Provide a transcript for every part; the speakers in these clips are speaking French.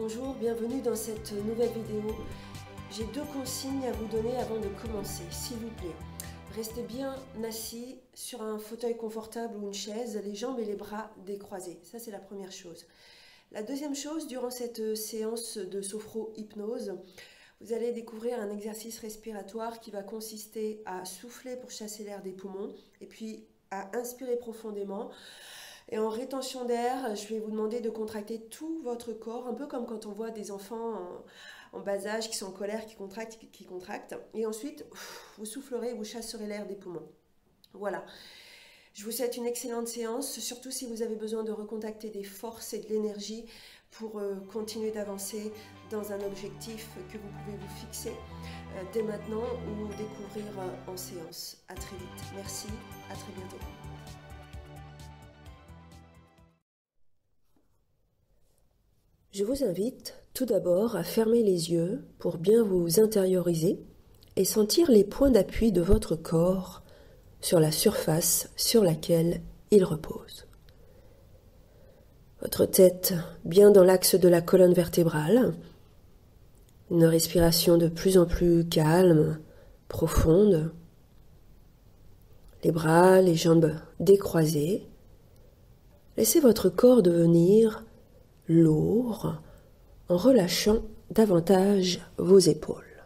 Bonjour, bienvenue dans cette nouvelle vidéo. J'ai deux consignes à vous donner avant de commencer, s'il vous plaît. Restez bien assis sur un fauteuil confortable ou une chaise, les jambes et les bras décroisés. Ça, c'est la première chose. La deuxième chose, durant cette séance de sophro-hypnose, vous allez découvrir un exercice respiratoire qui va consister à souffler pour chasser l'air des poumons et puis à inspirer profondément. Et en rétention d'air, je vais vous demander de contracter tout votre corps, un peu comme quand on voit des enfants en bas âge qui sont en colère, qui contractent. Et ensuite, vous soufflerez et vous chasserez l'air des poumons. Voilà. Je vous souhaite une excellente séance, surtout si vous avez besoin de recontacter des forces et de l'énergie pour continuer d'avancer dans un objectif que vous pouvez vous fixer dès maintenant ou découvrir en séance. À très vite. Merci, à très bientôt. Je vous invite tout d'abord à fermer les yeux pour bien vous intérioriser et sentir les points d'appui de votre corps sur la surface sur laquelle il repose. Votre tête bien dans l'axe de la colonne vertébrale, une respiration de plus en plus calme, profonde, les bras, les jambes décroisées. Laissez votre corps devenir lourd en relâchant davantage vos épaules.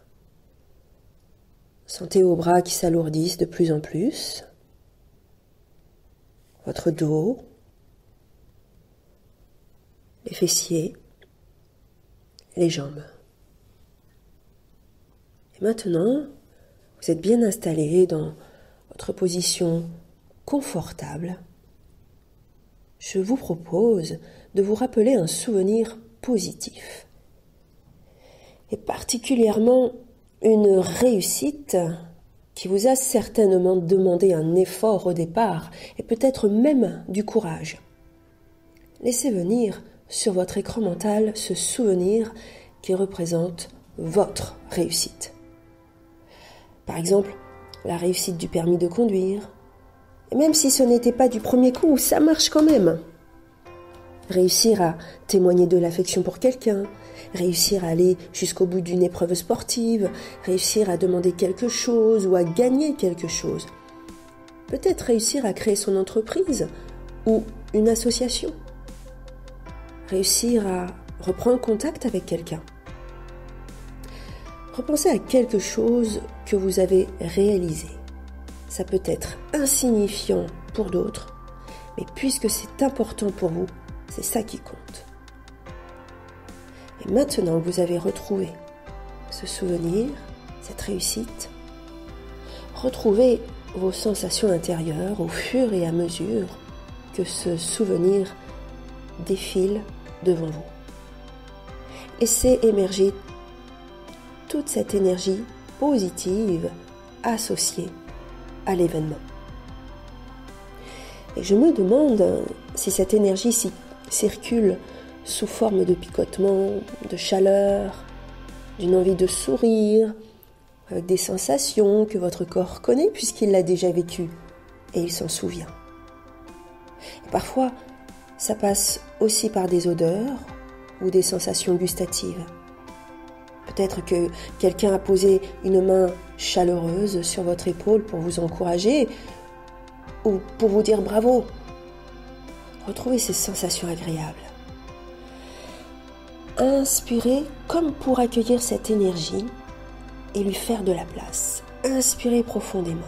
Sentez vos bras qui s'alourdissent de plus en plus, votre dos, les fessiers, les jambes. Et maintenant, vous êtes bien installé dans votre position confortable. Je vous propose de vous rappeler un souvenir positif, et particulièrement une réussite qui vous a certainement demandé un effort au départ, et peut-être même du courage. Laissez venir sur votre écran mental ce souvenir qui représente votre réussite. Par exemple, la réussite du permis de conduire, et même si ce n'était pas du premier coup, ça marche quand même. Réussir à témoigner de l'affection pour quelqu'un, réussir à aller jusqu'au bout d'une épreuve sportive, réussir à demander quelque chose ou à gagner quelque chose. Peut-être réussir à créer son entreprise ou une association. Réussir à reprendre contact avec quelqu'un. Repensez à quelque chose que vous avez réalisé. Ça peut être insignifiant pour d'autres, mais puisque c'est important pour vous, c'est ça qui compte. Et maintenant que vous avez retrouvé ce souvenir, cette réussite, retrouvez vos sensations intérieures au fur et à mesure que ce souvenir défile devant vous. Laissez émerger toute cette énergie positive associée à l'événement. Et je me demande si cette énergie circule sous forme de picotement, de chaleur, d'une envie de sourire, avec des sensations que votre corps connaît puisqu'il l'a déjà vécu et il s'en souvient. Et parfois, ça passe aussi par des odeurs ou des sensations gustatives. Peut-être que quelqu'un a posé une main chaleureuse sur votre épaule pour vous encourager ou pour vous dire bravo. Retrouvez ces sensations agréables. Inspirez comme pour accueillir cette énergie et lui faire de la place. Inspirez profondément.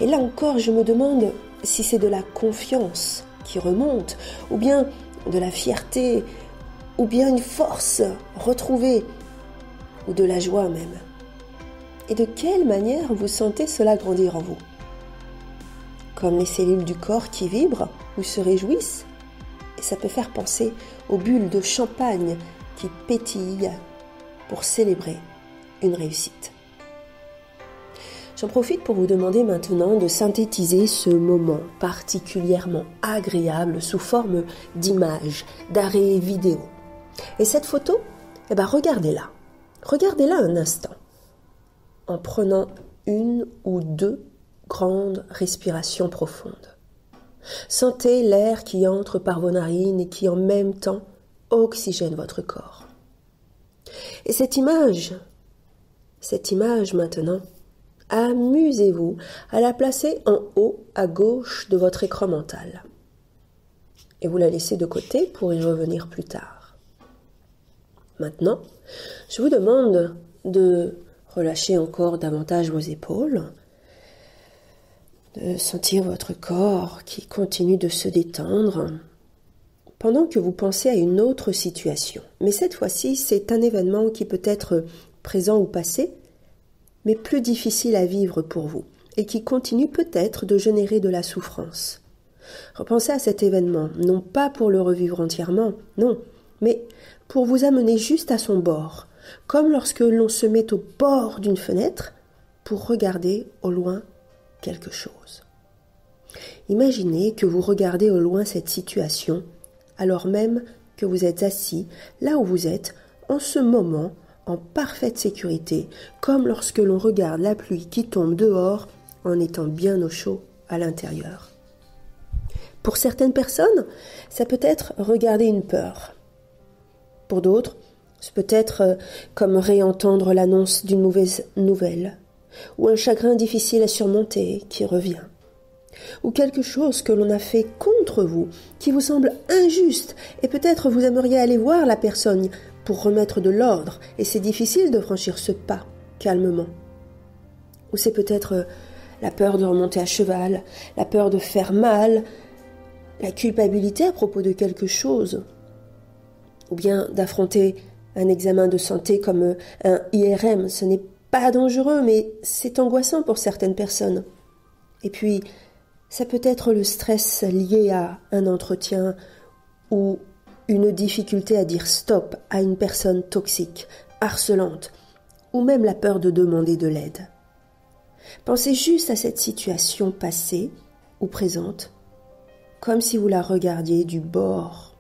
Et là encore, je me demande si c'est de la confiance qui remonte, ou bien de la fierté, ou bien une force retrouvée, ou de la joie même. Et de quelle manière vous sentez cela grandir en vous? Comme les cellules du corps qui vibrent ou se réjouissent, et ça peut faire penser aux bulles de champagne qui pétillent pour célébrer une réussite. J'en profite pour vous demander maintenant de synthétiser ce moment particulièrement agréable sous forme d'image, d'arrêt vidéo. Et cette photo, regardez-la. Regardez-la un instant, en prenant une ou deux grandes respirations profondes. Sentez l'air qui entre par vos narines et qui en même temps oxygène votre corps. Et cette image maintenant, amusez-vous à la placer en haut à gauche de votre écran mental. Et vous la laissez de côté pour y revenir plus tard. Maintenant, je vous demande de relâcher encore davantage vos épaules, de sentir votre corps qui continue de se détendre pendant que vous pensez à une autre situation. Mais cette fois-ci, c'est un événement qui peut être présent ou passé, mais plus difficile à vivre pour vous et qui continue peut-être de générer de la souffrance. Repensez à cet événement, non pas pour le revivre entièrement, non, mais pour vous amener juste à son bord, comme lorsque l'on se met au bord d'une fenêtre pour regarder au loin quelque chose. Imaginez que vous regardez au loin cette situation, alors même que vous êtes assis là où vous êtes en ce moment, en parfaite sécurité, comme lorsque l'on regarde la pluie qui tombe dehors en étant bien au chaud à l'intérieur. Pour certaines personnes, ça peut être regarder une peur. Pour d'autres, c'est peut-être comme réentendre l'annonce d'une mauvaise nouvelle, ou un chagrin difficile à surmonter qui revient, ou quelque chose que l'on a fait contre vous, qui vous semble injuste, et peut-être vous aimeriez aller voir la personne pour remettre de l'ordre, et c'est difficile de franchir ce pas calmement. Ou c'est peut-être la peur de remonter à cheval, la peur de faire mal, la culpabilité à propos de quelque chose, ou bien d'affronter un examen de santé comme un IRM. Ce n'est pas dangereux, mais c'est angoissant pour certaines personnes. Et puis, ça peut être le stress lié à un entretien ou une difficulté à dire stop à une personne toxique, harcelante, ou même la peur de demander de l'aide. Pensez juste à cette situation passée ou présente, comme si vous la regardiez du bord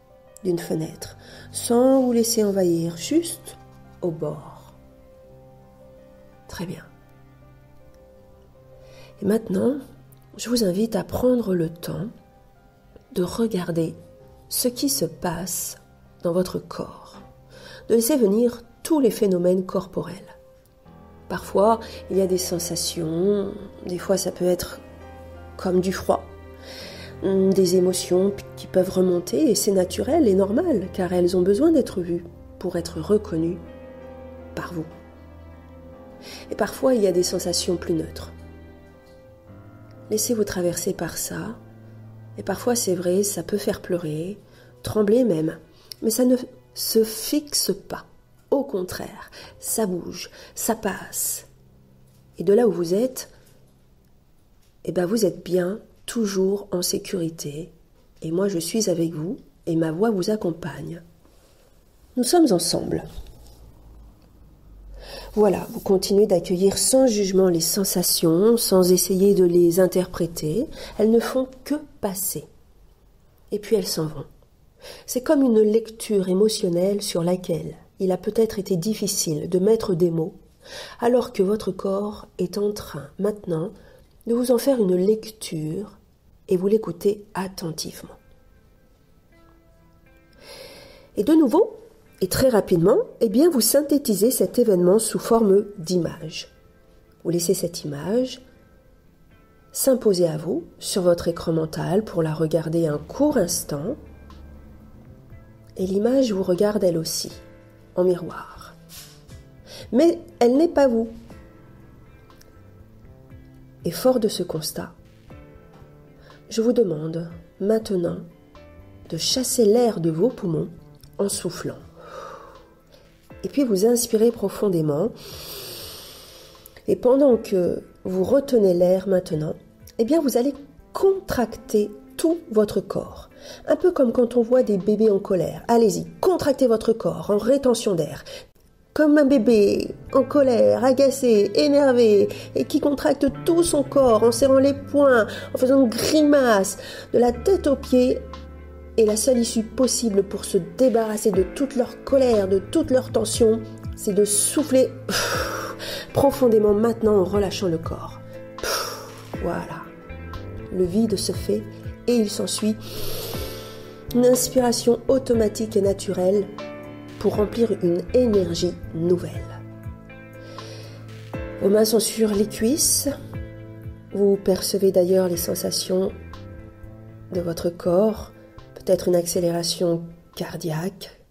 d'une fenêtre, sans vous laisser envahir, juste au bord. Très bien. Et maintenant, je vous invite à prendre le temps de regarder ce qui se passe dans votre corps, de laisser venir tous les phénomènes corporels. Parfois, il y a des sensations, des fois ça peut être comme du froid, des émotions qui peuvent remonter et c'est naturel et normal car elles ont besoin d'être vues pour être reconnues par vous. Et parfois, il y a des sensations plus neutres. Laissez-vous traverser par ça. Et parfois, c'est vrai, ça peut faire pleurer, trembler même. Mais ça ne se fixe pas. Au contraire, ça bouge, ça passe. Et de là où vous êtes, vous êtes bien, toujours en sécurité. Et moi, je suis avec vous et ma voix vous accompagne. Nous sommes ensemble. Voilà, vous continuez d'accueillir sans jugement les sensations, sans essayer de les interpréter. Elles ne font que passer. Et puis elles s'en vont. C'est comme une lecture émotionnelle sur laquelle il a peut-être été difficile de mettre des mots, alors que votre corps est en train maintenant de vous en faire une lecture et vous l'écoutez attentivement. Et de nouveau, et très rapidement, vous synthétisez cet événement sous forme d'image. Vous laissez cette image s'imposer à vous sur votre écran mental pour la regarder un court instant. Et l'image vous regarde elle aussi, en miroir. Mais elle n'est pas vous. Et fort de ce constat, je vous demande maintenant de chasser l'air de vos poumons en soufflant. Et puis vous inspirez profondément. Et pendant que vous retenez l'air maintenant, vous allez contracter tout votre corps. Un peu comme quand on voit des bébés en colère. Allez-y, contractez votre corps en rétention d'air. Comme un bébé en colère, agacé, énervé, et qui contracte tout son corps en serrant les poings, en faisant une grimace, de la tête aux pieds. Et la seule issue possible pour se débarrasser de toute leur colère, de toute leur tension, c'est de souffler profondément maintenant en relâchant le corps. Voilà. Le vide se fait et il s'ensuit une inspiration automatique et naturelle pour remplir une énergie nouvelle. Vos mains sont sur les cuisses. Vous percevez d'ailleurs les sensations de votre corps, peut-être une accélération cardiaque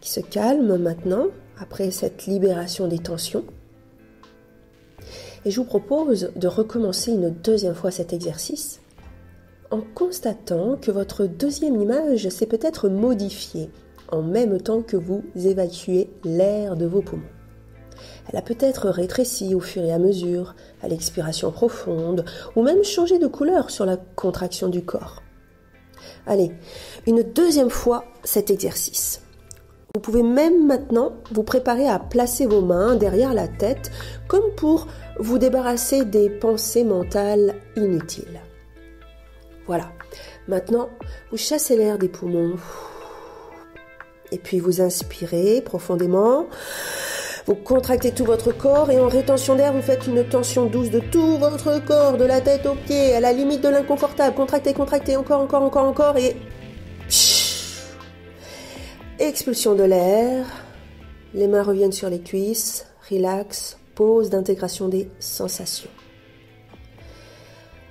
qui se calme maintenant après cette libération des tensions. Et je vous propose de recommencer une deuxième fois cet exercice en constatant que votre deuxième image s'est peut-être modifiée en même temps que vous évacuez l'air de vos poumons. Elle a peut-être rétréci au fur et à mesure, à l'expiration profonde, ou même changé de couleur sur la contraction du corps. Allez, une deuxième fois cet exercice. Vous pouvez même maintenant vous préparer à placer vos mains derrière la tête, comme pour vous débarrasser des pensées mentales inutiles. Voilà, maintenant vous chassez l'air des poumons, et puis vous inspirez profondément. Vous contractez tout votre corps et en rétention d'air, vous faites une tension douce de tout votre corps, de la tête aux pieds, à la limite de l'inconfortable. Contractez, contractez, encore et... Expulsion de l'air. Les mains reviennent sur les cuisses. Relax, pause d'intégration des sensations.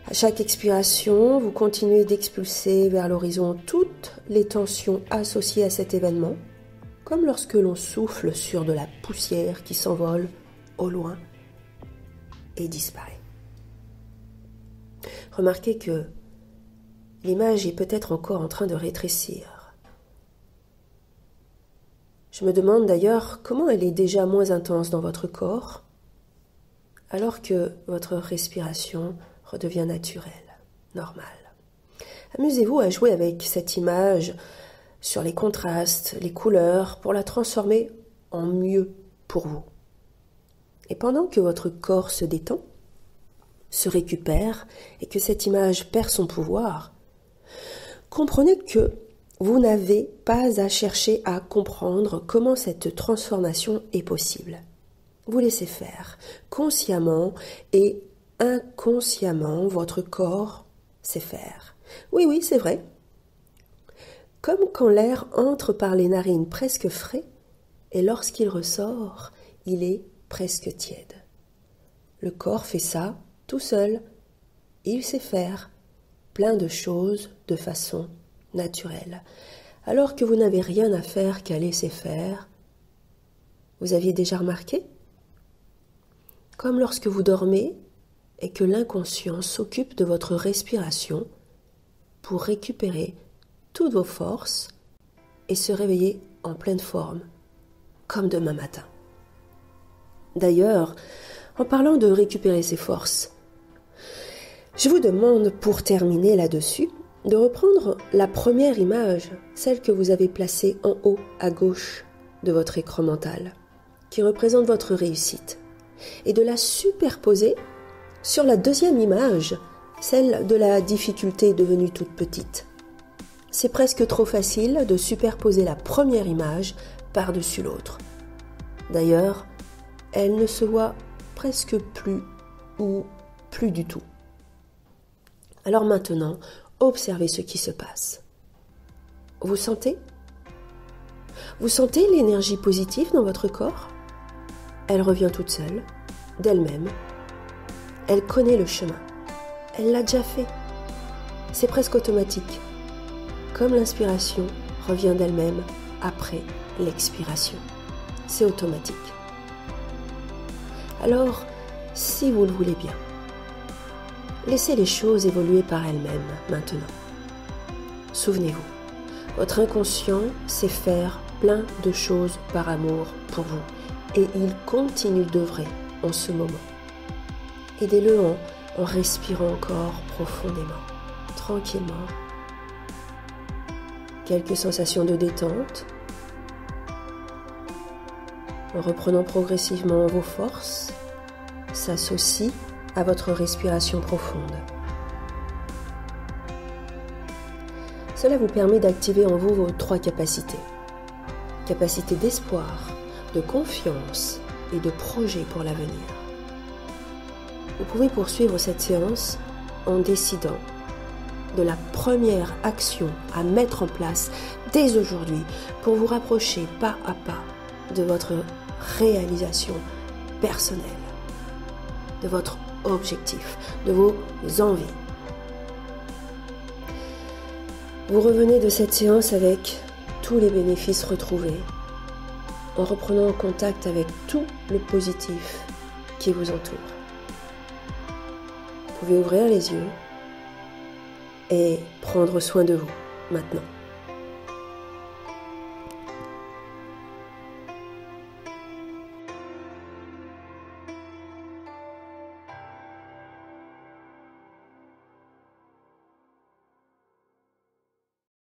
À chaque expiration, vous continuez d'expulser vers l'horizon toutes les tensions associées à cet événement, comme lorsque l'on souffle sur de la poussière qui s'envole au loin et disparaît. Remarquez que l'image est peut-être encore en train de rétrécir. Je me demande d'ailleurs comment elle est déjà moins intense dans votre corps, alors que votre respiration redevient naturelle, normale. Amusez-vous à jouer avec cette image sur les contrastes, les couleurs, pour la transformer en mieux pour vous. Et pendant que votre corps se détend, se récupère et que cette image perd son pouvoir, comprenez que vous n'avez pas à chercher à comprendre comment cette transformation est possible. Vous laissez faire, consciemment et inconsciemment, votre corps sait faire. Oui, c'est vrai. Comme quand l'air entre par les narines presque frais, et lorsqu'il ressort, il est presque tiède. Le corps fait ça tout seul. Il sait faire plein de choses de façon naturelle. Alors que vous n'avez rien à faire qu'à laisser faire. Vous aviez déjà remarqué ? Comme lorsque vous dormez et que l'inconscient s'occupe de votre respiration pour récupérer toutes vos forces et se réveiller en pleine forme, comme demain matin. D'ailleurs, en parlant de récupérer ses forces, je vous demande pour terminer là-dessus de reprendre la première image, celle que vous avez placée en haut à gauche de votre écran mental, qui représente votre réussite, et de la superposer sur la deuxième image, celle de la difficulté devenue toute petite. C'est presque trop facile de superposer la première image par-dessus l'autre. D'ailleurs, elle ne se voit presque plus ou plus du tout. Alors maintenant, observez ce qui se passe. Vous sentez ? Vous sentez l'énergie positive dans votre corps ? Elle revient toute seule, d'elle-même. Elle connaît le chemin. Elle l'a déjà fait. C'est presque automatique. Comme l'inspiration revient d'elle-même après l'expiration. C'est automatique. Alors, si vous le voulez bien, laissez les choses évoluer par elles-mêmes maintenant. Souvenez-vous, votre inconscient sait faire plein de choses par amour pour vous et il continue d'œuvrer en ce moment. Aidez-le en respirant encore profondément, tranquillement. Quelques sensations de détente, en reprenant progressivement vos forces, s'associent à votre respiration profonde. Cela vous permet d'activer en vous vos 3 capacités. Capacité d'espoir, de confiance et de projet pour l'avenir. Vous pouvez poursuivre cette séance en décidant de la première action à mettre en place dès aujourd'hui pour vous rapprocher pas à pas de votre réalisation personnelle, de votre objectif, de vos envies. Vous revenez de cette séance avec tous les bénéfices retrouvés, en reprenant contact avec tout le positif qui vous entoure. Vous pouvez ouvrir les yeux et prendre soin de vous maintenant.